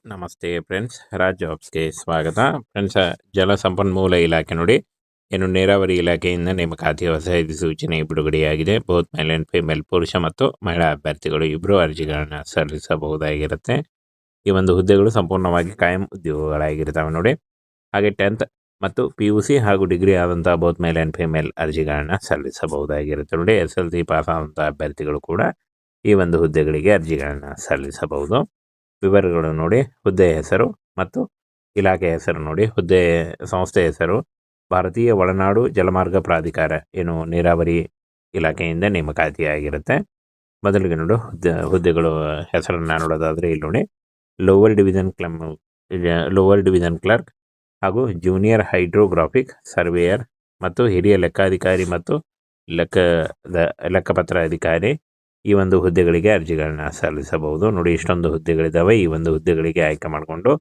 ನಮಸ್ತೆ ಫ್ರೆಂಡ್ಸ್, ರಾಜ್ ಜಾಬ್ಸ್ಗೆ ಸ್ವಾಗತ. ಫ್ರೆಂಡ್ಸ್, ಜಲಸಂಪನ್ಮೂಲ ಇಲಾಖೆ ನೋಡಿ ಏನು ನೀರಾವರಿ ಇಲಾಖೆಯಿಂದ ನೇಮಕಾತಿ ಹೊಸ ಅಧಿಸೂಚನೆ ಬಿಡುಗಡೆಯಾಗಿದೆ. ಬೋತ್ ಮೇಲ್ ಆ್ಯಂಡ್ ಫಿಮೇಲ್, ಪುರುಷ ಮತ್ತು ಮಹಿಳಾ ಅಭ್ಯರ್ಥಿಗಳು ಇಬ್ಬರು ಅರ್ಜಿಗಳನ್ನು ಸಲ್ಲಿಸಬಹುದಾಗಿರುತ್ತೆ. ಈ ಒಂದು ಹುದ್ದೆಗಳು ಸಂಪೂರ್ಣವಾಗಿ ಕಾಯಂ ಉದ್ಯೋಗಗಳಾಗಿರ್ತವೆ ನೋಡಿ. ಹಾಗೆ 10th ಮತ್ತು PUC ಹಾಗೂ ಡಿಗ್ರಿ ಆದಂಥ ಬೋತ್ ಮೇಲ್ ಆ್ಯಂಡ್ ಫಿಮೇಲ್ ಅರ್ಜಿಗಳನ್ನು ಸಲ್ಲಿಸಬಹುದಾಗಿರುತ್ತೆ ನೋಡಿ. SLC ಪಾಸ್ ಆದಂಥ ಅಭ್ಯರ್ಥಿಗಳು ಕೂಡ ಈ ಒಂದು ಹುದ್ದೆಗಳಿಗೆ ಅರ್ಜಿಗಳನ್ನು ಸಲ್ಲಿಸಬಹುದು. ವಿವರಗಳು ನೋಡಿ. ಹುದ್ದೆ ಹೆಸರು ಮತ್ತು ಇಲಾಖೆ ಹೆಸರು ನೋಡಿ. ಹುದ್ದೆ ಸಂಸ್ಥೆ ಹೆಸರು ಭಾರತೀಯ ಒಳನಾಡು ಜಲಮಾರ್ಗ ಪ್ರಾಧಿಕಾರ, ಏನು ನೀರಾವರಿ ಇಲಾಖೆಯಿಂದ ನೇಮಕಾತಿಯಾಗಿರುತ್ತೆ. ಮೊದಲಿಗೆ ನೋಡು ಹುದ್ದೆಗಳು ಹೆಸರನ್ನು ನೋಡೋದಾದರೆ ಇಲ್ಲಿ ನೋಡಿ, ಲೋವರ್ ಡಿವಿಷನ್ ಕ್ಲರ್ಕ್ ಹಾಗೂ ಜೂನಿಯರ್ ಹೈಡ್ರೋಗ್ರಾಫಿಕ್ ಸರ್ವೇಯರ್ ಮತ್ತು ಹಿರಿಯ ಲೆಕ್ಕಾಧಿಕಾರಿ ಮತ್ತು ಲೆಕ್ಕಪತ್ರ ಅಧಿಕಾರಿ ಈ ಒಂದು ಹುದ್ದೆಗಳಿಗೆ ಅರ್ಜಿಗಳನ್ನ ಸಲ್ಲಿಸಬಹುದು ನೋಡಿ. ಇಷ್ಟೊಂದು ಹುದ್ದೆಗಳಿದ್ದಾವೆ. ಈ ಒಂದು ಹುದ್ದೆಗಳಿಗೆ ಆಯ್ಕೆ ಮಾಡಿಕೊಂಡು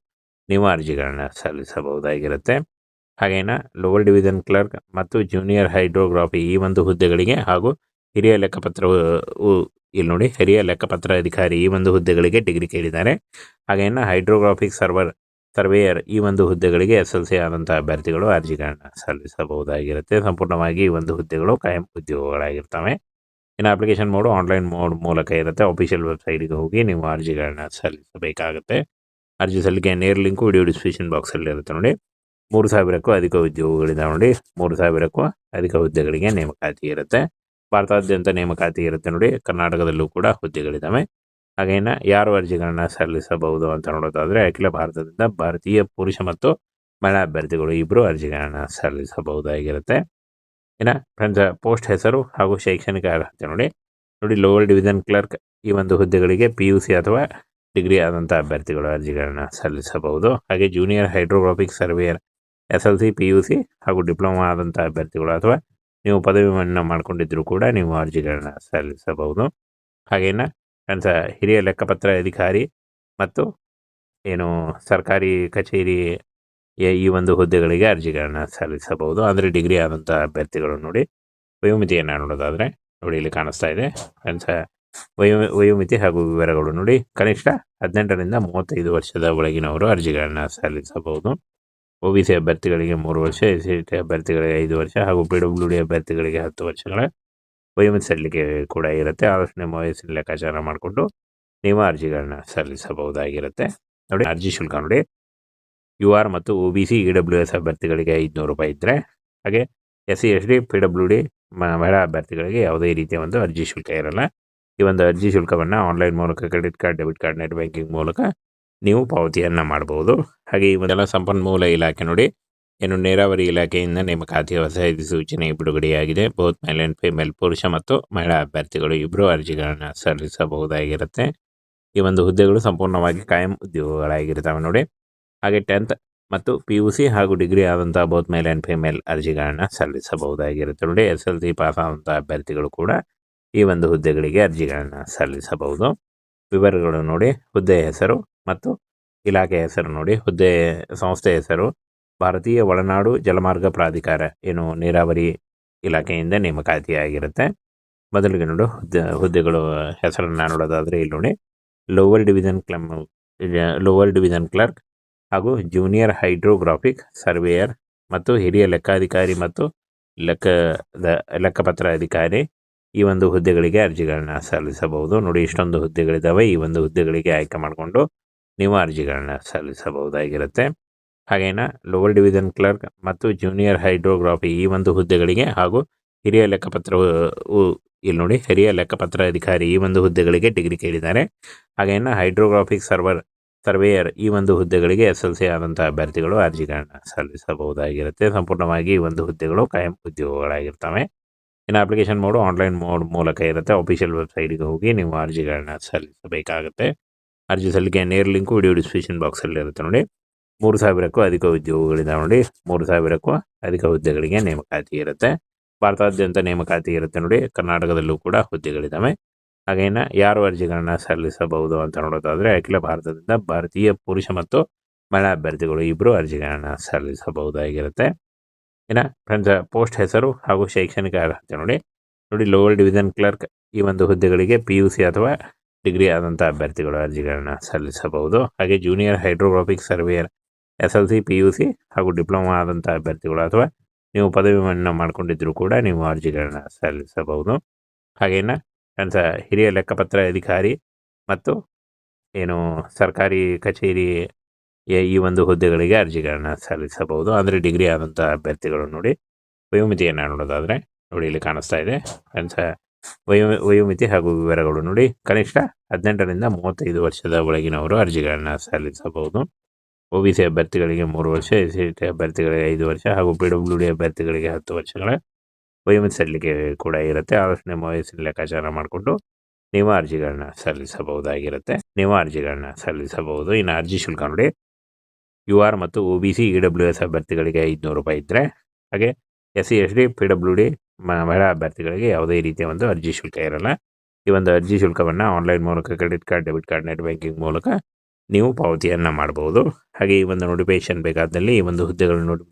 ನೀವು ಅರ್ಜಿಗಳನ್ನ ಸಲ್ಲಿಸಬಹುದಾಗಿರುತ್ತೆ. ಹಾಗೇನ ಲೋವರ್ ಡಿವಿಷನ್ ಕ್ಲರ್ಕ್ ಮತ್ತು ಜೂನಿಯರ್ ಹೈಡ್ರೋಗ್ರಾಫಿ ಈ ಒಂದು ಹುದ್ದೆಗಳಿಗೆ ಹಾಗೂ ಹಿರಿಯ ಲೆಕ್ಕಪತ್ರ ಇಲ್ಲಿ ನೋಡಿ, ಹಿರಿಯ ಲೆಕ್ಕಪತ್ರ ಅಧಿಕಾರಿ ಈ ಒಂದು ಹುದ್ದೆಗಳಿಗೆ ಡಿಗ್ರಿ ಕೇಳಿದ್ದಾರೆ. ಹಾಗೇನ ಹೈಡ್ರೋಗ್ರಾಫಿಕ್ ಸರ್ವೇಯರ್ ಈ ಒಂದು ಹುದ್ದೆಗಳಿಗೆ SLC ಆದಂಥ ಅಭ್ಯರ್ಥಿಗಳು ಅರ್ಜಿಗಳನ್ನ ಸಲ್ಲಿಸಬಹುದಾಗಿರುತ್ತೆ. ಸಂಪೂರ್ಣವಾಗಿ ಈ ಒಂದು ಹುದ್ದೆಗಳು ಕಾಯಂ ಉದ್ಯೋಗಗಳಾಗಿರ್ತವೆ. ಇನ್ನು ಅಪ್ಲಿಕೇಶನ್ ಮೋಡು ಆನ್ಲೈನ್ ಮೋಡ್ ಮೂಲಕ ಇರುತ್ತೆ. ಅಫಿಷಿಯಲ್ ವೆಬ್ಸೈಟ್ಗೆ ಹೋಗಿ ನೀವು ಅರ್ಜಿಗಳನ್ನ ಸಲ್ಲಿಸಬೇಕಾಗುತ್ತೆ. ಅರ್ಜಿ ಸಲ್ಲಿಕೆ ನೇರ ಲಿಂಕು ವಿಡಿಯೋ ಡಿಸ್ಕ್ರಿಪ್ಷನ್ ಬಾಕ್ಸಲ್ಲಿ ಇರುತ್ತೆ ನೋಡಿ. 3,000ಕ್ಕೂ ಅಧಿಕ ಉದ್ಯೋಗಗಳಿದ್ದಾವೆ ನೋಡಿ. 3,000ಕ್ಕೂ ಅಧಿಕ ಹುದ್ದೆಗಳಿಗೆ ನೇಮಕಾತಿ ಇರುತ್ತೆ. ಭಾರತಾದ್ಯಂತ ನೇಮಕಾತಿ ಇರುತ್ತೆ ನೋಡಿ. ಕರ್ನಾಟಕದಲ್ಲೂ ಕೂಡ ಹುದ್ದೆಗಳಿದ್ದಾವೆ. ಹಾಗೇನ ಯಾರು ಅರ್ಜಿಗಳನ್ನ ಸಲ್ಲಿಸಬಹುದು ಅಂತ ನೋಡೋದಾದರೆ, ಅಖಿಲ ಭಾರತದಿಂದ ಭಾರತೀಯ ಪುರುಷ ಮತ್ತು ಮಹಿಳಾ ಅಭ್ಯರ್ಥಿಗಳು ಇಬ್ಬರು ಅರ್ಜಿಗಳನ್ನ ಸಲ್ಲಿಸಬಹುದಾಗಿರುತ್ತೆ. ಇನ್ನು ಫ್ರೆಂಡ್ಸ್, ಪೋಸ್ಟ್ ಹೆಸರು ಹಾಗೂ ಶೈಕ್ಷಣಿಕ ಅರ್ಹತೆ ನೋಡಿ. ಲೋವರ್ ಡಿವಿಷನ್ ಕ್ಲರ್ಕ್ ಈ ಒಂದು ಹುದ್ದೆಗಳಿಗೆ PUC ಅಥವಾ ಡಿಗ್ರಿ ಆದಂಥ ಅಭ್ಯರ್ಥಿಗಳು ಅರ್ಜಿಗಳನ್ನ ಸಲ್ಲಿಸಬಹುದು. ಹಾಗೆ junior hydrographic surveyor SLC, PUC ಹಾಗೂ ಡಿಪ್ಲೊಮಾ ಆದಂಥ ಅಭ್ಯರ್ಥಿಗಳು ಅಥವಾ ನೀವು ಪದವಿಯನ್ನು ಮಾಡಿಕೊಂಡಿದ್ದರೂ ಕೂಡ ನೀವು ಅರ್ಜಿಗಳನ್ನ ಸಲ್ಲಿಸಬಹುದು. ಹಾಗೇನ ಫ್ರೆಂಡ್ಸ್, ಹಿರಿಯ ಲೆಕ್ಕಪತ್ರ ಅಧಿಕಾರಿ ಮತ್ತು ಏನು ಸರ್ಕಾರಿ ಕಚೇರಿ ಈ ಒಂದು ಹುದ್ದೆಗಳಿಗೆ ಅರ್ಜಿಗಳನ್ನ ಸಲ್ಲಿಸಬಹುದು. ಅಂದರೆ ಡಿಗ್ರಿ ಆದಂಥ ಅಭ್ಯರ್ಥಿಗಳು ನೋಡಿ. ವಯೋಮಿತಿಯನ್ನು ನೋಡೋದಾದರೆ ನೋಡಿ, ಇಲ್ಲಿ ಕಾಣಿಸ್ತಾ ಇದೆ ಫ್ರೆಂಡ್ಸ್. ವಯೋಮಿತಿ ಹಾಗೂ ವಿವರಗಳು ನೋಡಿ. ಕನಿಷ್ಠ 18ರಿಂದ 35 ವರ್ಷದ ಒಳಗಿನವರು ಅರ್ಜಿಗಳನ್ನ ಸಲ್ಲಿಸಬಹುದು. OBC ಅಭ್ಯರ್ಥಿಗಳಿಗೆ 3 ವರ್ಷ, SC ಅಭ್ಯರ್ಥಿಗಳಿಗೆ 5 ವರ್ಷ ಹಾಗೂ PWD ಅಭ್ಯರ್ಥಿಗಳಿಗೆ 10 ವರ್ಷಗಳ ವಯೋಮಿತಿ ಸಲ್ಲಿಕೆ ಕೂಡ ಇರುತ್ತೆ. ಆದಷ್ಟು ನಿಮ್ಮ ವಯಸ್ಸಿನ ಲೆಕ್ಕಾಚಾರ ಮಾಡಿಕೊಂಡು ನೀವು ಅರ್ಜಿಗಳನ್ನ ಸಲ್ಲಿಸಬಹುದಾಗಿರುತ್ತೆ ನೋಡಿ. ಅರ್ಜಿ ಶುಲ್ಕ ನೋಡಿ, UR ಮತ್ತು OBC EWS ಅಭ್ಯರ್ಥಿಗಳಿಗೆ 500 ರೂಪಾಯಿ ಇದ್ದರೆ, ಹಾಗೆ SC ST PWD ಮಹಿಳಾ ಅಭ್ಯರ್ಥಿಗಳಿಗೆ ಯಾವುದೇ ರೀತಿಯ ಒಂದು ಅರ್ಜಿ ಶುಲ್ಕ ಇರಲ್ಲ. ಈ ಒಂದು ಅರ್ಜಿ ಶುಲ್ಕವನ್ನು ಆನ್ಲೈನ್ ಮೂಲಕ, credit card, debit card, net banking ಮೂಲಕ ನೀವು ಪಾವತಿಯನ್ನು ಮಾಡಬಹುದು. ಹಾಗೆ ಈ ಒಂದು ಸಂಪನ್ಮೂಲ ಇಲಾಖೆ ನೋಡಿ, ಏನು ನೀರಾವರಿ ಇಲಾಖೆಯಿಂದ ನೇಮಕಾತಿ ಹೊಸ ಅಧಿಸೂಚನೆ ಬಿಡುಗಡೆಯಾಗಿದೆ. ಬೋತ್ ಮೇಲ್ ಆ್ಯಂಡ್ ಫಿಮೇಲ್, ಪುರುಷ ಮತ್ತು ಮಹಿಳಾ ಅಭ್ಯರ್ಥಿಗಳು ಇಬ್ಬರು ಅರ್ಜಿಗಳನ್ನು ಸಲ್ಲಿಸಬಹುದಾಗಿರುತ್ತೆ. ಈ ಒಂದು ಹುದ್ದೆಗಳು ಸಂಪೂರ್ಣವಾಗಿ ಕಾಯಂ ಉದ್ಯೋಗಗಳಾಗಿರ್ತವೆ ನೋಡಿ. ಹಾಗೆ 10th ಮತ್ತು PUC ಹಾಗೂ ಡಿಗ್ರಿ ಆದಂಥ ಬೋತ್ ಮೇಲ್ ಆ್ಯಂಡ್ ಫಿಮೇಲ್ ಅರ್ಜಿಗಳನ್ನ ಸಲ್ಲಿಸಬಹುದಾಗಿರುತ್ತೆ ನೋಡಿ. SLC ಪಾಸ್ ಆದಂಥ ಅಭ್ಯರ್ಥಿಗಳು ಕೂಡ ಈ ಒಂದು ಹುದ್ದೆಗಳಿಗೆ ಅರ್ಜಿಗಳನ್ನು ಸಲ್ಲಿಸಬಹುದು. ವಿವರಗಳು ನೋಡಿ. ಹುದ್ದೆ ಹೆಸರು ಮತ್ತು ಇಲಾಖೆ ಹೆಸರು ನೋಡಿ. ಹುದ್ದೆ ಸಂಸ್ಥೆ ಹೆಸರು ಭಾರತೀಯ ಒಳನಾಡು ಜಲಮಾರ್ಗ ಪ್ರಾಧಿಕಾರ, ಏನು ನೀರಾವರಿ ಇಲಾಖೆಯಿಂದ ನೇಮಕಾತಿಯಾಗಿರುತ್ತೆ. ಮೊದಲಿಗೆ ನೋಡು ಹುದ್ದೆಗಳು ಹೆಸರನ್ನು ನೋಡೋದಾದರೆ ಇಲ್ಲಿ ನೋಡಿ, ಲೋವರ್ ಡಿವಿಷನ್ ಕ್ಲರ್ಕ್ ಹಾಗೂ ಜೂನಿಯರ್ ಹೈಡ್ರೋಗ್ರಾಫಿಕ್ ಸರ್ವೇಯರ್ ಮತ್ತು ಹಿರಿಯ ಲೆಕ್ಕಾಧಿಕಾರಿ ಮತ್ತು ಲೆಕ್ಕಪತ್ರ ಅಧಿಕಾರಿ ಈ ಒಂದು ಹುದ್ದೆಗಳಿಗೆ ಅರ್ಜಿಗಳನ್ನ ಸಲ್ಲಿಸಬಹುದು ನೋಡಿ. ಇಷ್ಟೊಂದು ಹುದ್ದೆಗಳಿದ್ದಾವೆ. ಈ ಒಂದು ಹುದ್ದೆಗಳಿಗೆ ಆಯ್ಕೆ ಮಾಡಿಕೊಂಡು ನೀವು ಅರ್ಜಿಗಳನ್ನ ಸಲ್ಲಿಸಬಹುದಾಗಿರುತ್ತೆ. ಹಾಗೇನ ಲೋವರ್ ಡಿವಿಷನ್ ಕ್ಲರ್ಕ್ ಮತ್ತು ಜೂನಿಯರ್ ಹೈಡ್ರೋಗ್ರಾಫಿ ಈ ಒಂದು ಹುದ್ದೆಗಳಿಗೆ ಹಾಗೂ ಹಿರಿಯ ಲೆಕ್ಕಪತ್ರ ಇಲ್ಲಿ ನೋಡಿ, ಹಿರಿಯ ಲೆಕ್ಕಪತ್ರ ಅಧಿಕಾರಿ ಈ ಒಂದು ಹುದ್ದೆಗಳಿಗೆ ಡಿಗ್ರಿ ಕೇಳಿದ್ದಾರೆ. ಹಾಗೇನ ಹೈಡ್ರೋಗ್ರಾಫಿಕ್ ಸರ್ವೇಯರ್ ಈ ಒಂದು ಹುದ್ದೆಗಳಿಗೆ SLC ಆದಂಥ ಅಭ್ಯರ್ಥಿಗಳು ಅರ್ಜಿಗಳನ್ನ ಸಲ್ಲಿಸಬಹುದಾಗಿರುತ್ತೆ. ಸಂಪೂರ್ಣವಾಗಿ ಈ ಒಂದು ಹುದ್ದೆಗಳು ಕಾಯಂ ಉದ್ಯೋಗಗಳಾಗಿರ್ತವೆ. ಇನ್ನು ಅಪ್ಲಿಕೇಶನ್ ಮೋಡು ಆನ್ಲೈನ್ ಮೋಡ್ ಮೂಲಕ ಇರುತ್ತೆ. ಅಫಿಷಿಯಲ್ ವೆಬ್ಸೈಟ್ಗೆ ಹೋಗಿ ನೀವು ಅರ್ಜಿಗಳನ್ನ ಸಲ್ಲಿಸಬೇಕಾಗುತ್ತೆ. ಅರ್ಜಿ ಸಲ್ಲಿಕೆ ನೇರ ಲಿಂಕು ವಿಡಿಯೋ ಡಿಸ್ಕ್ರಿಪ್ಷನ್ ಬಾಕ್ಸಲ್ಲಿ ಇರುತ್ತೆ ನೋಡಿ. 3,000ಕ್ಕೂ ಅಧಿಕ ಉದ್ಯೋಗಗಳಿದ್ದಾವೆ ನೋಡಿ. 3,000ಕ್ಕೂ ಅಧಿಕ ಹುದ್ದೆಗಳಿಗೆ ನೇಮಕಾತಿ ಇರುತ್ತೆ. ಭಾರತಾದ್ಯಂತ ನೇಮಕಾತಿ ಇರುತ್ತೆ ನೋಡಿ. ಕರ್ನಾಟಕದಲ್ಲೂ ಕೂಡ ಹುದ್ದೆಗಳಿದ್ದಾವೆ. ಹಾಗೇನ ಯಾರು ಅರ್ಜಿಗಳನ್ನ ಸಲ್ಲಿಸಬಹುದು ಅಂತ ನೋಡೋದಾದರೆ, ಅಖಿಲ ಭಾರತದಿಂದ ಭಾರತೀಯ ಪುರುಷ ಮತ್ತು ಮಹಿಳಾ ಅಭ್ಯರ್ಥಿಗಳು ಇಬ್ಬರು ಅರ್ಜಿಗಳನ್ನ ಸಲ್ಲಿಸಬಹುದಾಗಿರುತ್ತೆ. ಇನ್ನು ಫ್ರೆಂಡ್ಸ್, ಪೋಸ್ಟ್ ಹೆಸರು ಹಾಗೂ ಶೈಕ್ಷಣಿಕ ಅರ್ಹತೆ ನೋಡಿ. ಲೋವರ್ ಡಿವಿಷನ್ ಕ್ಲರ್ಕ್ ಈ ಒಂದು ಹುದ್ದೆಗಳಿಗೆ PUC ಅಥವಾ ಡಿಗ್ರಿ ಆದಂಥ ಅಭ್ಯರ್ಥಿಗಳು ಅರ್ಜಿಗಳನ್ನ ಸಲ್ಲಿಸಬಹುದು. ಹಾಗೆ junior hydrographic surveyor SLC PUC ಹಾಗೂ ಡಿಪ್ಲೊಮಾ ಆದಂಥ ಅಭ್ಯರ್ಥಿಗಳು ಅಥವಾ ನೀವು ಪದವಿಯನ್ನು ಮಾಡಿಕೊಂಡಿದ್ದರೂ ಕೂಡ ನೀವು ಅರ್ಜಿಗಳನ್ನ ಸಲ್ಲಿಸಬಹುದು. ಹಾಗೇನ ಹಿರಿಯ ಲೆಕ್ಕಪತ್ರ ಅಧಿಕಾರಿ ಮತ್ತು ಏನು ಸರ್ಕಾರಿ ಕಚೇರಿ ಈ ಒಂದು ಹುದ್ದೆಗಳಿಗೆ ಅರ್ಜಿಗಳನ್ನ ಸಲ್ಲಿಸಬಹುದು. ಅಂದರೆ ಡಿಗ್ರಿ ಆದಂಥ ಅಭ್ಯರ್ಥಿಗಳು ನೋಡಿ. ವಯೋಮಿತಿಯನ್ನು ನೋಡೋದಾದರೆ ನೋಡಿ ಇಲ್ಲಿ ಕಾಣಿಸ್ತಾ ಇದೆ ವಯೋಮಿತಿ ಹಾಗೂ ವಿವರಗಳು ನೋಡಿ. ಕನಿಷ್ಠ 18ರಿಂದ 35 ವರ್ಷದ ಒಳಗಿನವರು ಅರ್ಜಿಗಳನ್ನ ಸಲ್ಲಿಸಬಹುದು. OBC ಅಭ್ಯರ್ಥಿಗಳಿಗೆ 3 ವರ್ಷ, SC ಅಭ್ಯರ್ಥಿಗಳಿಗೆ 5 ವರ್ಷ ಹಾಗೂ PWD ಅಭ್ಯರ್ಥಿಗಳಿಗೆ 10 ವರ್ಷಗಳ ವಯೋಮಿತಿ ಸಲ್ಲಿಕೆ ಕೂಡ ಇರುತ್ತೆ. ಆದಷ್ಟು ನಿಮ್ಮ ವಯಸ್ಸಿನ ಲೆಕ್ಕಾಚಾರ ಮಾಡಿಕೊಂಡು ನೀವು ಅರ್ಜಿಗಳನ್ನ ಸಲ್ಲಿಸಬಹುದಾಗಿರುತ್ತೆ. ಇನ್ನು ಅರ್ಜಿ ಶುಲ್ಕ ನೋಡಿ. UR ಮತ್ತು OBC EWS ಅಭ್ಯರ್ಥಿಗಳಿಗೆ 500 ರೂಪಾಯಿ ಇದ್ದರೆ, ಹಾಗೆ SC ST PWD ಮಹಿಳಾ ಅಭ್ಯರ್ಥಿಗಳಿಗೆ ಯಾವುದೇ ರೀತಿಯ ಒಂದು ಅರ್ಜಿ ಶುಲ್ಕ ಇರಲ್ಲ. ಈ ಒಂದು ಅರ್ಜಿ ಶುಲ್ಕವನ್ನು ಆನ್ಲೈನ್ ಮೂಲಕ, credit card, debit card, net banking ಮೂಲಕ ನೀವು ಪಾವತಿಯನ್ನು ಮಾಡಬಹುದು. ಹಾಗೆ ಈ ಒಂದು ನೋಟಿಫಿಕೇಶನ್ ಬೇಕಾದಲ್ಲಿ ಈ ಒಂದು ಹುದ್ದೆಗಳನ್ನು